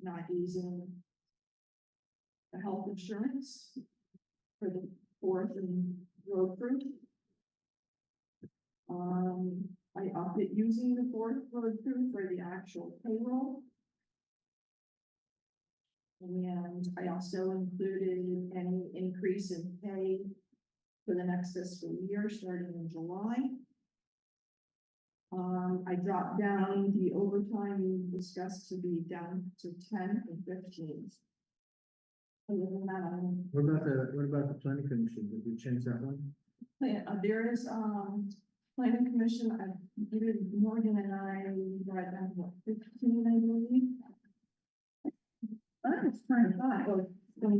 not using the health insurance for the fourth and road crew. I opted using the fourth road crew for the actual payroll. And I also included any increase in pay for the next fiscal year, starting in July. I dropped down the overtime we discussed to be down to 10 and 15. Other than that, What about the planning commission? Did we change that one? there is, planning commission, I did Morgan and I right down to 15, I believe. Oh, it's 25. Oh,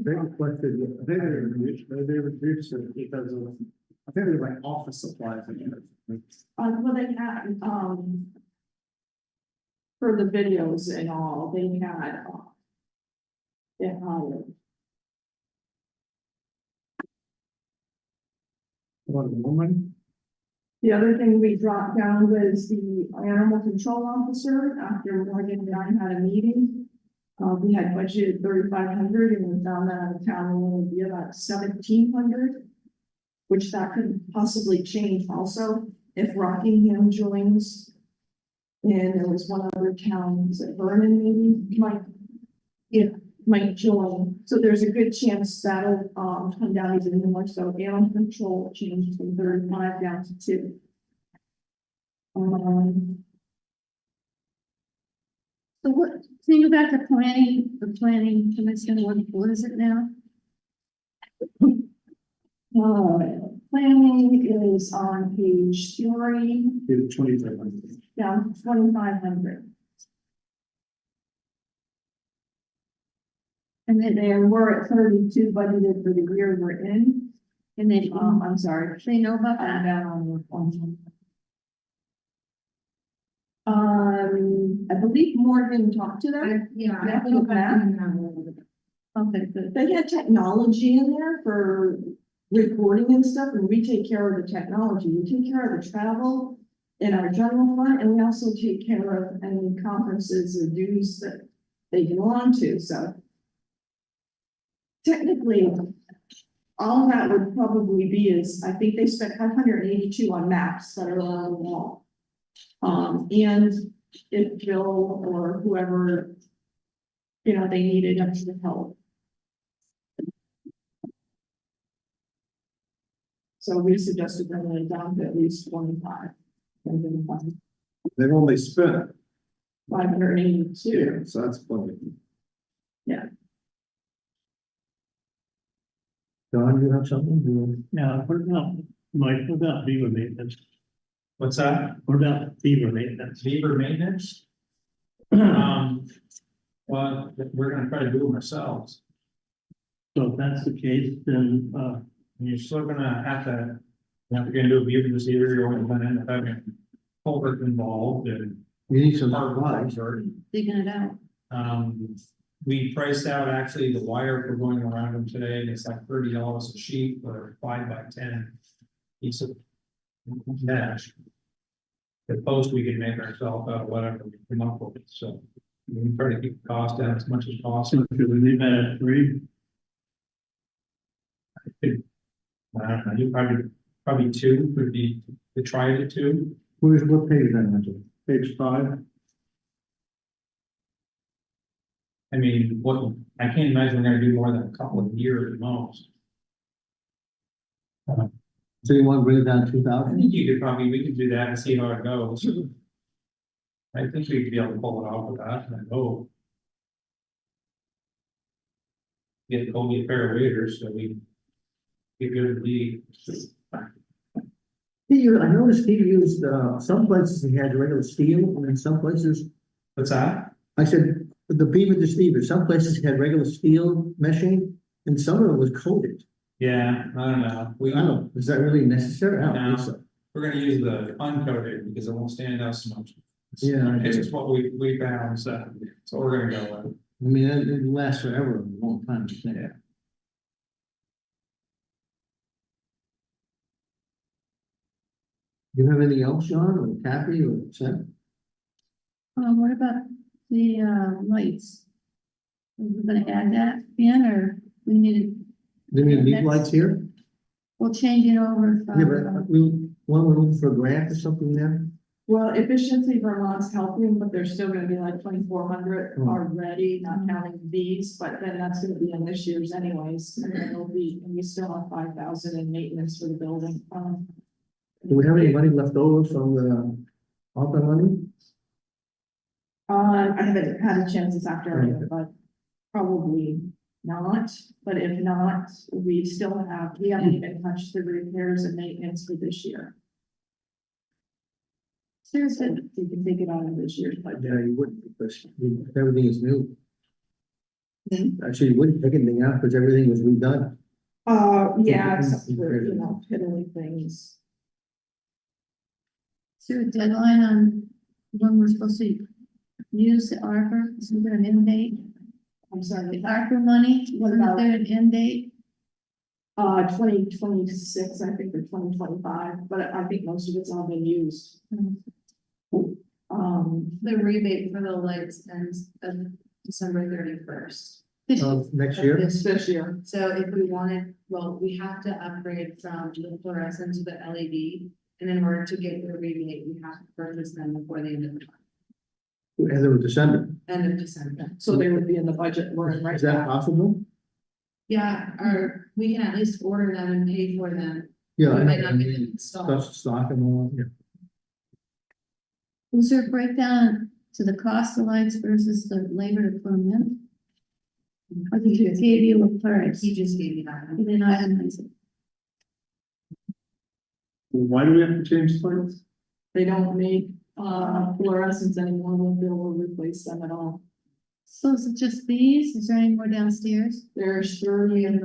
They requested, they reduced it because of, I think they were like office supplies and well, they had, for the videos and all, they had, they hired. What, a woman? The other thing we dropped down was the animal control officer. After Morgan and I had a meeting, we had budgeted 3,500 and we found that out of town will only be about 1,700, which that could possibly change also if Rockingham joins. And there was one other town, is it Vernon maybe, might join. So there's a good chance that'll come down even more. So animal control changed from 35 down to 2. So what, think about the planning commission, what is it now? Planning is on page 3, Did 2,500. down 2,500. And then And we're at 32 budgeted for the year we're in. and then, I'm sorry. they know about I'm that. down on I believe Morgan talked to them. I think okay, good. They had technology in there for recording and stuff, and we take care of the technology. We take care of the travel in our general fund, and we also take care of any conferences or dues that they go on to, so. Technically, all that would probably be is, I think they spent 582 on maps that are on the wall. And if Bill or whoever, they needed extra help. So we suggested bringing it down to at least 25. They've only spent, 582. so that's plenty. Yeah. Don, you have something? Yeah, what about, Mike, what about beaver maintenance? What's that? What about beaver maintenance? Beaver maintenance? Well, we're gonna try to do them ourselves. So if that's the case, then, And you're still gonna have to, if you're gonna do a beaver receiver, you're only gonna end up having culvert involved and. You need some hard supplies. work. Digging it out. We priced out actually the wire for going around them today, and it's like $30 a sheet for 5 by 10 piece of mesh. The post we can make ourselves out of whatever we come up with, so we can try to keep the cost down as much as possible. so should we leave that at 3? I don't know, you probably 2 would be, to try it at 2. What page is that, Angela? Page 5? I mean, I can't imagine we're gonna do more than a couple of years at most. So you want to bring it down I 2,000? think we could do that and see how it goes. I think we'd be able to pull it off with that, and go. Get only a pair of waders, so we get good at the. I noticed he used, some places he had regular steel, and in some places, What's that? I said, the beaver deceiver, some places he had regular steel meshing, and some of it was coated. Yeah, I don't know, I don't know, is that really necessary? I don't think No. so. we're gonna use the uncoated because it won't stand out so much. Yeah, I It's do. just what we found, so we're gonna go with. I mean, it lasts forever, a long time, I think. Yeah. Do you have anything else, John, or Kathy, or Seth? What about the lights? We're gonna add that in, or we needed, Do we need Next. lights here? we'll change it over Yeah, but from, we're looking for a grant or something there? Well, Efficiency Vermont's helping, but there's still gonna be like 2,400 Hmm. already, not counting these, but then that's gonna be in this year's anyways. And then it'll be, and we still have 5,000 in maintenance for the building. Do we have any money left over from the ARPA money? I haven't had a chance this afternoon, but probably not. But if not, we haven't even touched the repairs and maintenance for this year. So seriously, we can take it out of this year's budget. Yeah, you wouldn't, because everything is new. Hmm. Actually, you wouldn't take anything out because everything was redone. Yeah, except for, piddly things. is there a deadline on when we're supposed to use the ARPA? Isn't there an end date? I'm sorry, The ARPA money, What wasn't about- there an end date? 2026, I think, or 2025, but I think most of it's all been used. The rebate for the lights ends of December 31st. Next year? This year. So if we wanted, well, we have to upgrade from the fluorescent to the LED. And in order to get the rebate, we have to purchase them before the end of the month, End of December. end of December. So they would be in the budget we're in right Is that now. possible? Yeah, or we can at least order them and pay for them. Yeah. We I might know. not get them installed. Stuff, stock and all, yeah. Was there a breakdown to the cost of lights versus the labor to put them in? I think he gave you a price. He just gave me that. He didn't itemize it. Why do we have to change the lights? They don't make fluorescents anymore, we'll be able to replace them at all. So is it just these? Is there any more downstairs? There's 30 and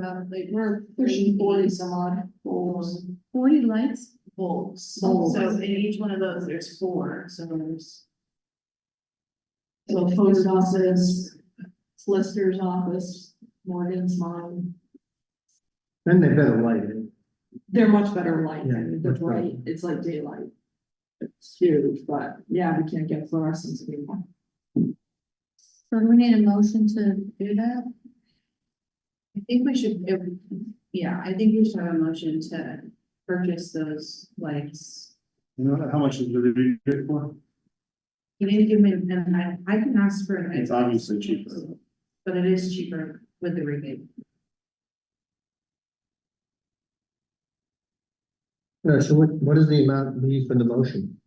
we're pushing 40 some odd bulbs. 40 lights? Bulbs. Bulbs. So in each one of those, there's 4, so there's. So post office, solicitor's office, Morgan's mine. Then they better light it. They're much better light, Yeah, and the much better. bright, it's like daylight. It's huge, but yeah, we can't get fluorescents anymore. So do we need a motion to do that? I think we should, yeah, I think we should have a motion to purchase those lights. You know, how much is the rebate for? You need to give me, and I can ask for. It's obviously cheaper. But it is cheaper with the rebate. So what is the amount we need for the motion?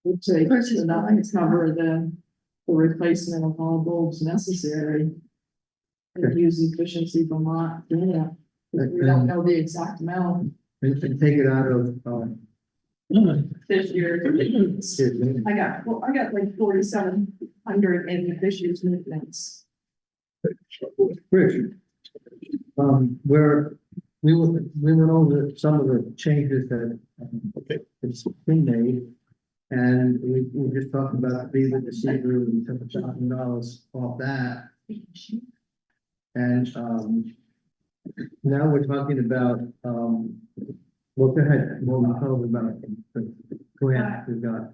Would say Purchase enough lights. to cover the replacement of all bulbs necessary. And use efficiency Vermont, yeah, we don't know the exact amount And take it out of, this year. I got like 4,700 in this year's maintenance. Rich. We went over some of the changes that, it's been made. And we just talked about the receiver, we took $1,000 off that. And, now we're talking about, well, go ahead, what we're talking about, the grant we've got.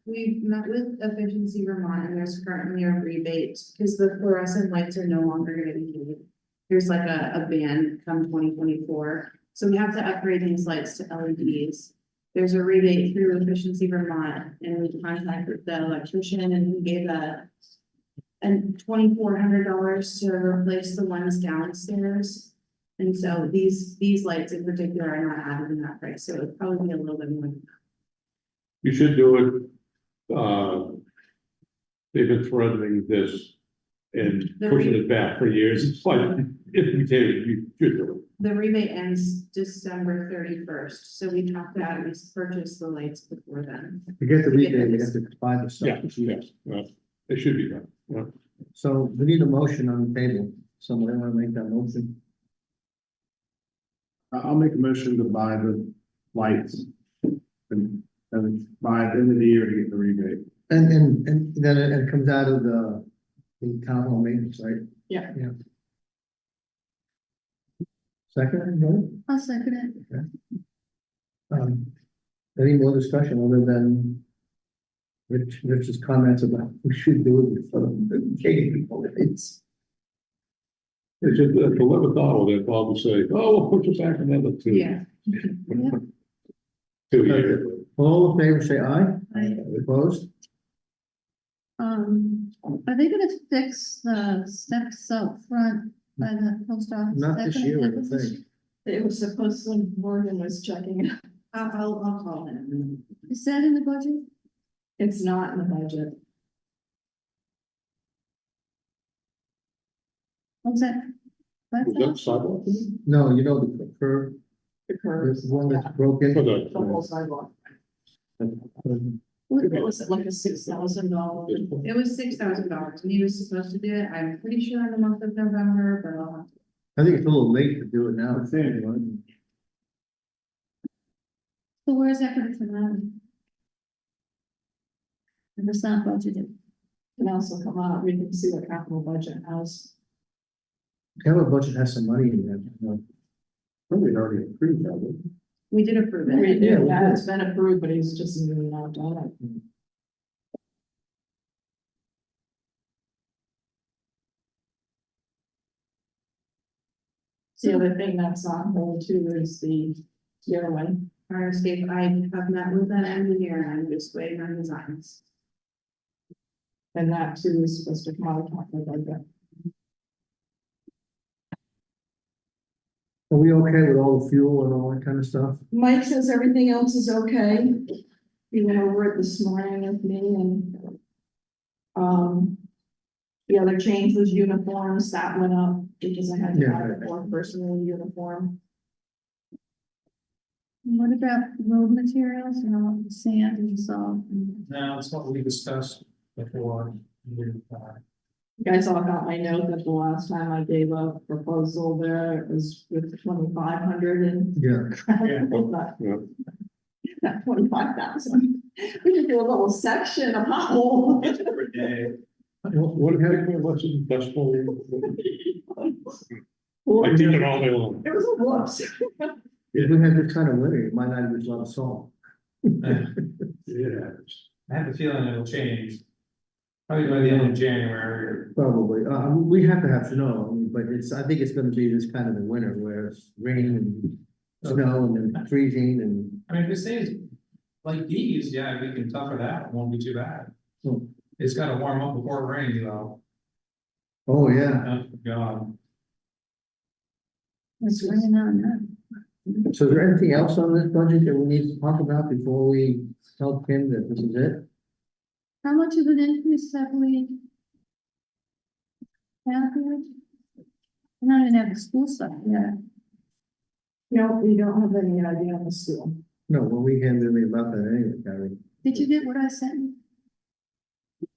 We've met with Efficiency Vermont and there's currently a rebate because the fluorescent lights are no longer gonna be needed. There's like a ban come 2024, so we have to upgrade these lights to LEDs. There's a rebate through Efficiency Vermont and we contacted the electrician and he gave and $2,400 to replace the ones downstairs. And so these lights in particular are not added in that price, so it'd probably be a little bit more. You should do it. They've been threatening this and pushing it back for years, but if we did it, you should do it. The rebate ends December 31st, so we'd have to at least purchase the lights before then. To get the rebate, we have to buy the stuff. Yes, it should be done, yeah. So we need a motion on the table. Somebody want to make that motion? I'll make a motion to buy the lights. And buy at the end of the year to get the rebate. And then it comes out of the town hall maintenance, right? Yeah. Yeah. Second, no? I'll second it. Any more discussion other than Rich's comments about we should do it before taking people, it's. It's just at the 11th hour, they'll probably say, oh, we'll put you back another 2. Yeah. 2 years. All in favor, say aye. Aye. Opposed? Are they gonna fix the steps out front by the post office? Not Is that this gonna year, I happen don't this think. year? It was supposed to, Morgan was checking it. I'll call him. Is that in the budget? It's not in the budget. What's that? What's Was that that? sidewalk? No, you know, the curve, The curves. the one that's broken. For The whole the. sidewalk. What- It was like a $6,000. It was $6,000 and he was supposed to do it, I'm pretty sure in the month of November, but I'll have to. I think it's a little late to do it now. It's anyway. So where's that gonna come out? If it's not budgeted. Can also come out, we can see what capital budget has. Capital budget has some money in there. Probably already approved that. Would We did approve it. We Yeah, do, we yeah, did. it's been approved, but he's just really not done it. The other thing that's on hold too is the stairway. Fire escape, I have met with that engineer and I'm just waiting on designs. And that too is supposed to come out of capital budget. Are we okay with all the fuel and all that kind of stuff? Mike says everything else is okay. He went over it this morning with me and. The other change was uniforms, that went up because I had to buy the one personal uniform. And what about road materials, you know, sand and salt? Now, it's what we discussed before. You guys all got my note that the last time I gave a proposal there, it was with 2,500 and. Yeah. Yeah. Not 25,000. We could do a little section of hot Per day. What happened, what's in decimal? I did it all day long. It was a whoops. If we had this kind of winter, you might not use a lot of salt. Yeah. I have a feeling it'll change. Probably by the end of January. Probably, we have to have snow, I mean, but I think it's gonna be this kind of a winter where it's raining and snow and then freezing and. I mean, if it stays like these, yeah, we can tougher that, it won't be too bad. Hmm. It's gotta warm up before it rains, though. Oh, yeah, Oh, God. What's going on now? so is there anything else on this budget that we need to talk about before we tell Kim that this is it? How much of an increase have we? Had here? We're not even having school stuff yet. No, we don't have any idea on the school. No, well, we can't do anything about that anyway, Gary. Did you get what I sent you?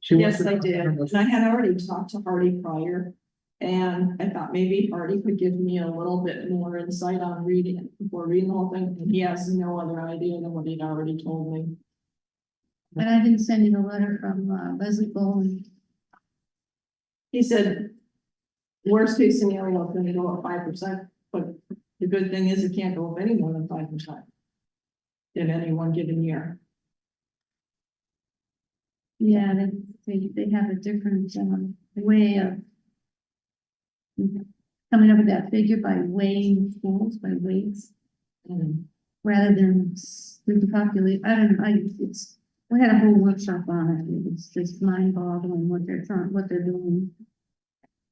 She wants Yes, to I talk did. about And this. I had already talked to Hardy prior. And I thought maybe Hardy could give me a little bit more insight on reading it before reading the whole thing. And he has no other idea than what he'd already told me. And I didn't send you the letter from Leslie Bowen. He said, worst case scenario, it's gonna go up 5%, but the good thing is it can't go up any more than 5%. In any one given year. Yeah, they have a different way of coming up with that figure by weighing schools, by weights, rather than the population. I don't know, we had a whole workshop on it. It's just mind-boggling what they're doing.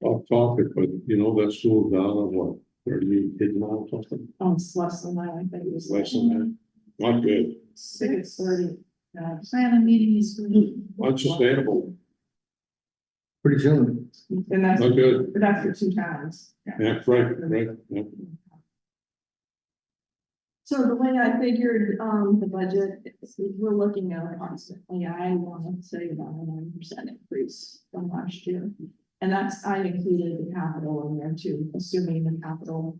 Off topic, but you know, that school down at what, 38 kids now or something, Oh, it's less than that, I think it was. less than that, not good, I think it's 30. I have a meeting this week. unsustainable, Pretty soon. And that's, not good, that's for 2 towns. yeah, right, yeah. So the way I figured, the budget, is we're looking at constantly, I want to say about a 9% increase from last year. And that's, I included the capital in there too, assuming the capital,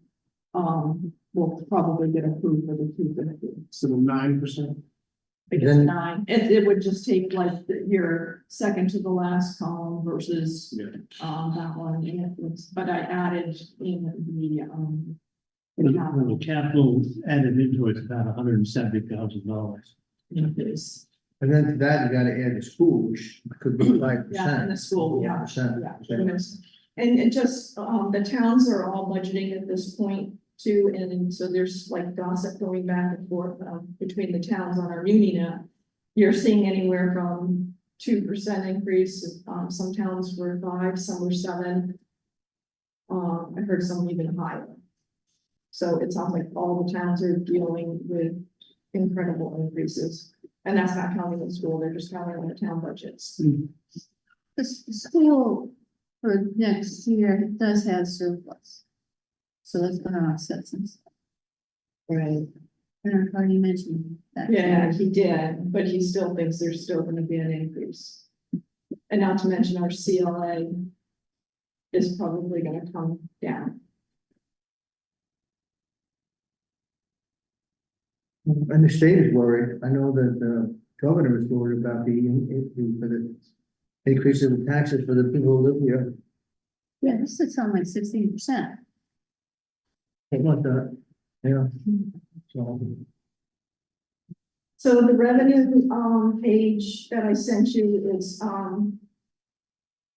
will probably get approved for the 250. So the 9%. I guess Then- 9, it would just take like your second to the last column versus, Yeah. that one, and it was, but I added in the The capital added into it's about $170,000. increase. And then to that, you gotta add the school, which could be 5%. Yeah, in the school, yeah. 4%. Yeah, and just, the towns are all budgeting at this point too, and so there's like gossip going back and forth, between the towns on our muni now. You're seeing anywhere from 2% increase, some towns were 5, some were 7. I heard some even higher. So it sounds like all the towns are dealing with incredible increases. And that's not counting the school, they're just counting on the town budgets. The school for next year does have surplus. So that's gonna offset some stuff. Right. And I've already mentioned that. Yeah, he did, but he still thinks there's still gonna be an increase. And not to mention our CLA is probably gonna come down. And the state is worried. I know that the governor is worried about the increase in the taxes for the people who live here. Yeah, this is on like 16%. They want that, yeah. So, So the revenue, page that I sent you is,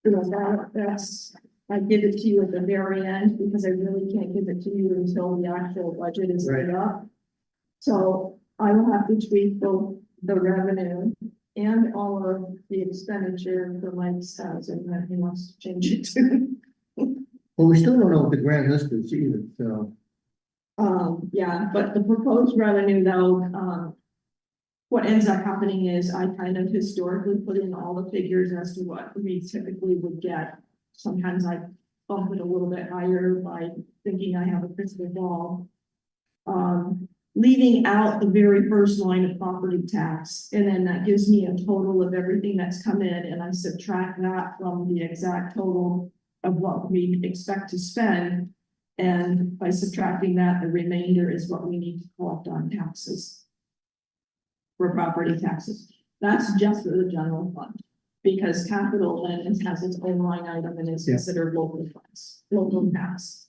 you know, that's, I give it to you at the very end because I really can't give it to you until the actual budget is made up. So I will have to tweak both the revenue and all of the expenditure for Mike's stats, and then he wants to change it to. well, we still don't know what the grand list is either, so. Yeah, but the proposed revenue though, what ends up happening is I kind of historically put in all the figures as to what we typically would get. Sometimes I bump it a little bit higher by thinking I have a crystal ball. Leaving out the very first line of property tax, and then that gives me a total of everything that's come in, and I subtract that from the exact total of what we expect to spend. And by subtracting that, the remainder is what we need to collect on taxes. For property taxes. That's just for the general fund. Because capital then has its own line item and is considered local funds, local tax.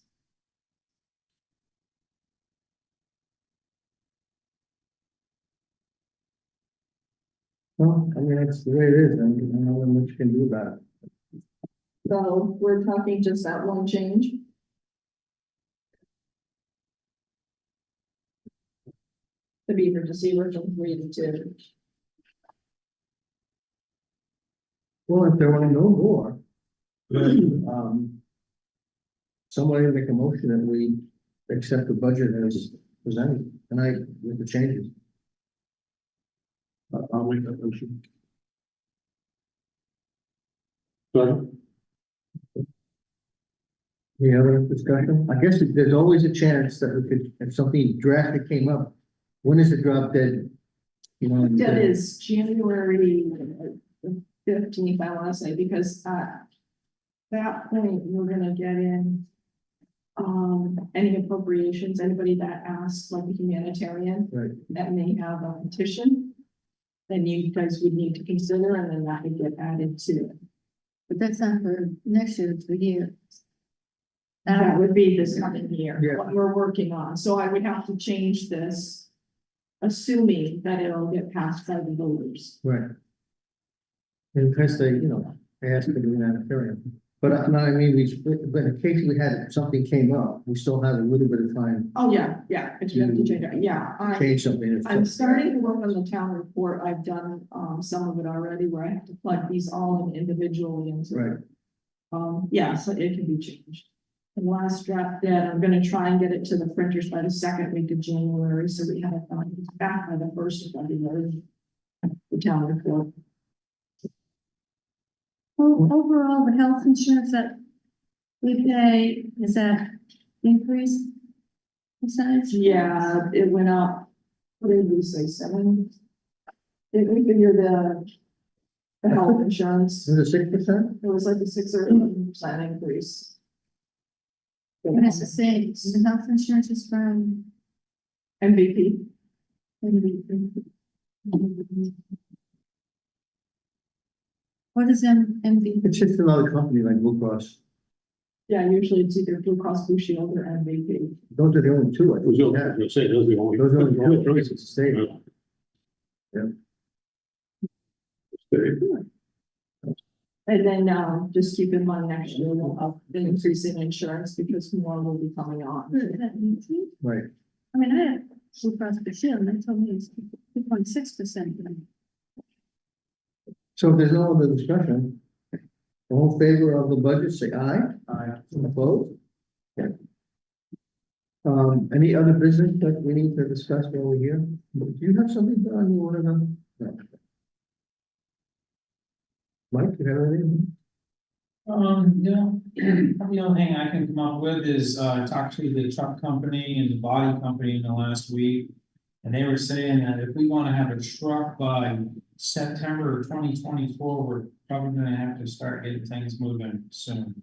Well, I mean, that's the way it is, and I don't know what you can do about it. So we're talking just that one change. The beaver deceiver from 3 to 2. Well, if there want to know more, then, somebody make a motion that we accept the budget as presented tonight with the changes. I'll make that motion. So, Any other discussion? I guess there's always a chance that we could, if something drastic came up, when is the drop dead? You know. That is January 15th, I want to say, because at that point, we're gonna get in any appropriations, anybody that asks, like a humanitarian, Right. that may have a petition, then you guys would need to consider, and then that would get added to it. But that's not for next year, it's for year. That would be this coming year, Yeah. what we're working on, so I would have to change this, assuming that it'll get passed by the voters. Right. In case they, you know, ask for the humanitarian. But I mean, but in case we had, something came up, we still have a little bit of time Oh, yeah, if you have to change it, yeah. to change something. if I'm something- starting to work on the town report. I've done, some of it already where I have to plug these all in individually into. Right. Yeah, so it can be changed. The last draft that I'm gonna try and get it to the printers by the second week of January, so we have it back by the first of February. The town report. Well, overall, the health insurance that we pay, is that increased percentage? Yeah, it went up, what did we say, 7? Did we figure the health insurance? Was it 6%? It was like a 6 or 11% increase. And it's the same, the health insurance is from MVP. What is MVP? It's just another company like Blue Cross. Yeah, usually it's either Blue Cross Blue Shield or MVP. Those are the only two. I think those we are, have. those are the only. Those are the only choices to stay. Yeah. Very good. And then, just keep in mind next year, we'll have an increase in insurance because more will be coming on. Right. I mean, I have Blue Cross Blue Shield, and they told me it's 2.6%. So if there's no other discussion, all in favor of the budget, say aye. Aye. Opposed? Okay. Any other business that we need to discuss while we're here? Do you have something on you want to know? No. Mike, you have anything? The only thing I can come up with is, talk to the truck company and the body company in the last week. And they were saying that if we wanna have a truck by September 2024, we're probably gonna have to start getting things moving soon.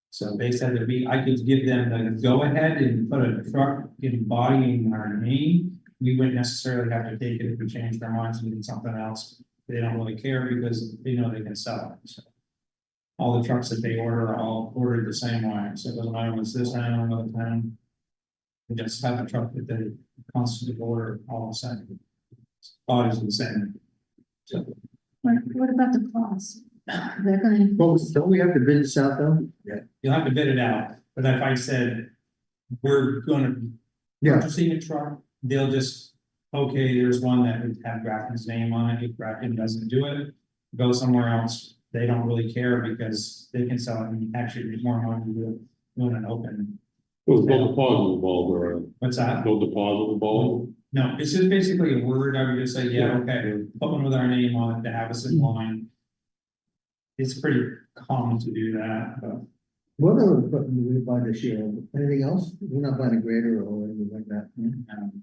So they said that I could give them the go ahead and put a truck embodying our name. We wouldn't necessarily have to take it if we changed our minds and did something else. They don't really care because they know they can sell it, so. All the trucks that they order are all ordered the same way, so it doesn't matter if it's this town or another town. They just have a truck that they constantly order all the same. Bodies are the same. So, What about the cost? They're gonna, Well, don't we have to bid this out though? Yeah. you'll have to bid it out, but if I said, we're gonna Yeah, purchasing a truck, they'll just, okay, there's one that would have Grafton's name on it, if Grafton doesn't do it, go somewhere else. They don't really care because they can sell it and actually get more money doing an open. Well, no deposit involved, or What's that? no deposit involved. No, it's just basically a word. I would just say, yeah, okay, put one with our name on it to have us in line. It's pretty common to do that, but what other equipment did we buy this year? Anything else? We're not buying a grader or anything like that.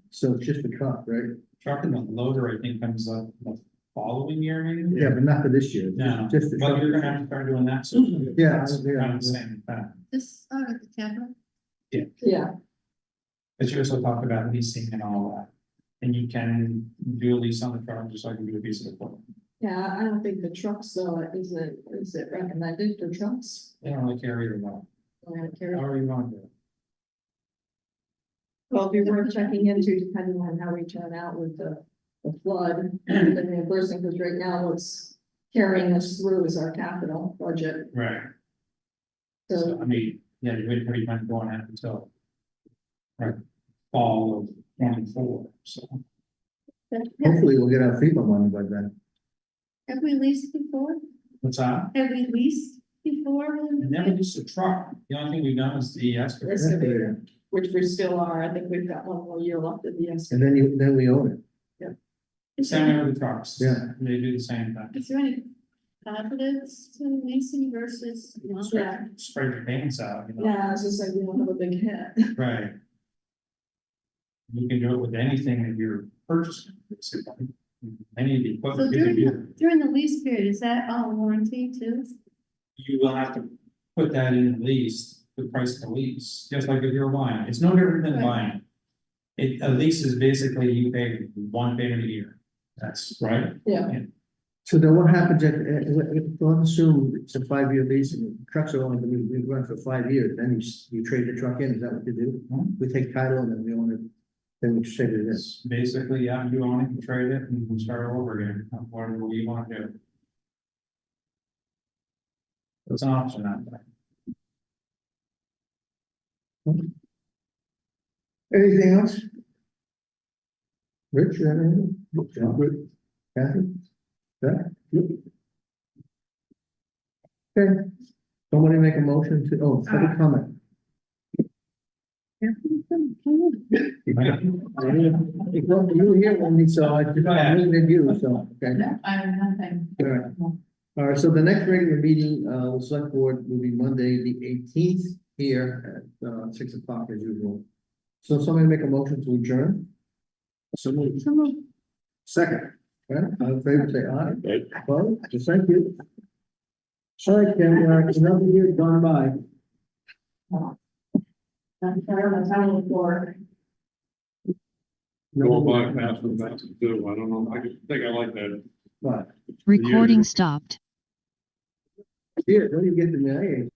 So it's just a truck, right? truck and the loader, I think, comes up the following year, maybe. Yeah, but not for this year. No, Just the but truck. you're gonna have to start doing that soon. Yeah, That's yeah, kind of the yeah. same thing. this, at the capital, Yeah, But you also talk about leasing and all that. And you can do a lease on the truck, just like you do a piece of equipment. yeah, I don't think the trucks, though, is it recommended for trucks? They don't really care either way. Carry- However you want to do it. Well, we were checking into depending on how we turn out with the flood and the reimbursement, because right now what's carrying us through is our capital budget. Right. So, So, I mean, yeah, you wouldn't pretty much going out until. Right, fall of 24, so. Hopefully we'll get our FEMA money by then. have we leased before? What's that? Have we leased before? And never just a truck. The only thing we've done is the excavator. excavator, which we still are, I think we've got one more year left of the And excavator. then we own it. Is there Same with the trucks. Yeah. They do the same thing. is there any positives to leasing versus? not? Yeah, Spread your payments out, you know. yeah, as I said, we don't have a big hit. Right. You can do it with anything that you're purchasing. basically. Any of the So equipment. you can do. during the lease period, is that all warranty too? You will have to put that in the lease, the price of the lease, just like if you're buying. It's no different than Right. buying. A lease is basically you pay one payment a year. That's right. Yeah, So then what happens let's assume it's a 5-year lease and the trucks are only going to be run for 5 years, then you trade the truck in, is that what you do? We take title and then we own it, then we trade it in. It's basically, yeah, you own it, you trade it, and you can start over again, whatever you want to do. It's an option out there. Anything else? Rich, you have anything? John? Good. Kathy? Beth? Good. Okay, somebody make a motion to, public comment. Well, you were here when we saw it, I moved you, so, okay. I have nothing. All right. All right, so the next regular meeting, the select board will be Monday, the 18th, here at 6 o'clock as usual. So somebody make a motion to adjourn? So moved. Second. Right, all in favor, say aye. Right. Well, just thank you. All right, Ken, another year gone by. I'm sorry, I'm telling you for. Go by fast and fast too. I don't know. I just think I like that. But, Recording stopped. here, don't you get the,